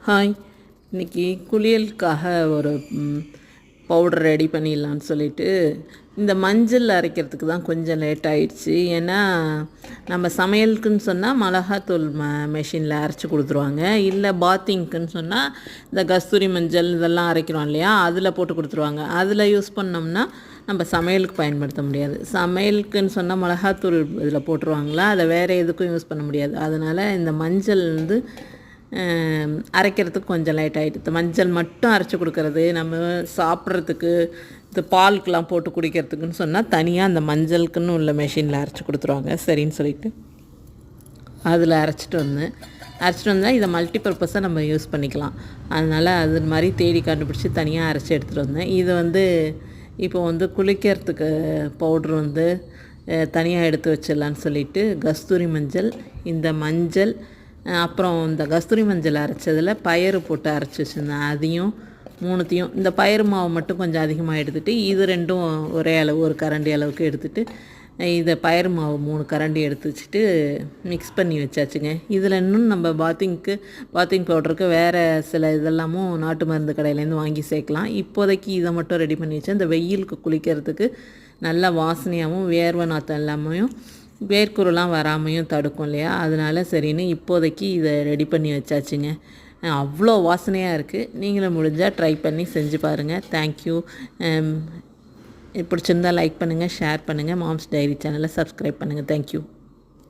Hi, இன்றைக்கி குளியலுக்காக ஒரு powder ready பண்ணிடலான்னு சொல்லிட்டு இந்த மஞ்சள் அரைக்கிறதுக்கு தான் கொஞ்சம் லேட் ஆகிடுச்சு. ஏன்னா நம்ம சமையலுக்குன்னு சொன்னால் மிளகாத்தூள் மெஷினில் அரைச்சி கொடுத்துருவாங்க. இல்லை பாத்திங்க்குன்னு சொன்னால் இந்த கஸ்தூரி மஞ்சள் இதெல்லாம் அரைக்கிறோம் இல்லையா, அதில் போட்டு கொடுத்துருவாங்க. அதில் யூஸ் பண்ணோம்னா நம்ம சமையலுக்கு பயன்படுத்த முடியாது. சமையலுக்குன்னு சொன்னால் மிளகாத்தூள் இதில் போட்டுருவாங்களா, அதை வேறு எதுக்கும் யூஸ் பண்ண முடியாது. அதனால் இந்த மஞ்சள் அரைக்கிறதுக்கு கொஞ்சம் லேட் ஆகிடுது. மஞ்சள் மட்டும் அரைச்சி கொடுக்கறது, நம்ம சாப்பிட்றதுக்கு இந்த பாலுக்கெலாம் போட்டு குடிக்கிறதுக்குன்னு சொன்னால் தனியாக அந்த மஞ்சளுக்குன்னு உள்ள மெஷினில் அரைச்சி கொடுத்துருவாங்க. சரின்னு சொல்லிவிட்டு அதில் அரைச்சிட்டு வந்தால் இதை மல்டி பர்பஸாக நம்ம யூஸ் பண்ணிக்கலாம். அதனால் அது மாதிரி தேடி கண்டுபிடிச்சி தனியாக அரைச்சி எடுத்துகிட்டு வந்தேன். இது இப்போ குளிக்கிறதுக்கு பவுட்ரு தனியாக எடுத்து வச்சிடலான்னு சொல்லிவிட்டு கஸ்தூரி மஞ்சள், இந்த மஞ்சள், அப்புறம் இந்த கஸ்தூரி மஞ்சள் அரைச்சதில் பயறு போட்டு அரைச்சி வச்சுருந்தேன். அதையும் மூணுத்தையும் இந்த பயறு மாவு மட்டும் கொஞ்சம் அதிகமாக எடுத்துகிட்டு இது ரெண்டும் ஒரே அளவு ஒரு கரண்டி அளவுக்கு எடுத்துகிட்டு இதை பயறு மாவு 3 கரண்டி எடுத்து வச்சுட்டு மிக்ஸ் பண்ணி வச்சாச்சுங்க. இதில் இன்னும் நம்ம பாத்திங் பவுடருக்கு வேறு சில இதெல்லாமும் நாட்டு மருந்து கடையிலேருந்து வாங்கி சேர்க்கலாம். இப்போதைக்கு இதை மட்டும் ரெடி பண்ணி வச்சேன். இந்த வெயிலுக்கு குளிக்கிறதுக்கு நல்ல வாசனையாகவும் வேர்வை நாற்றம் எல்லாமையும் வேர்க்குருலாம் வராமையும் தடுக்கும் இல்லையா, அதனால சரின்னு இப்போதைக்கு இதை ரெடி பண்ணி வச்சாச்சுங்க. அவ்வளோ வாசனையாக இருக்குது. நீங்களும் முடிஞ்சால் ட்ரை பண்ணி செஞ்சு பாருங்கள். தேங்க்யூ. பிடிச்சிருந்தால் லைக் பண்ணுங்கள், ஷேர் பண்ணுங்கள். மாம்ஸ் டைரி சேனலை சப்ஸ்கிரைப் பண்ணுங்கள். தேங்க்யூ.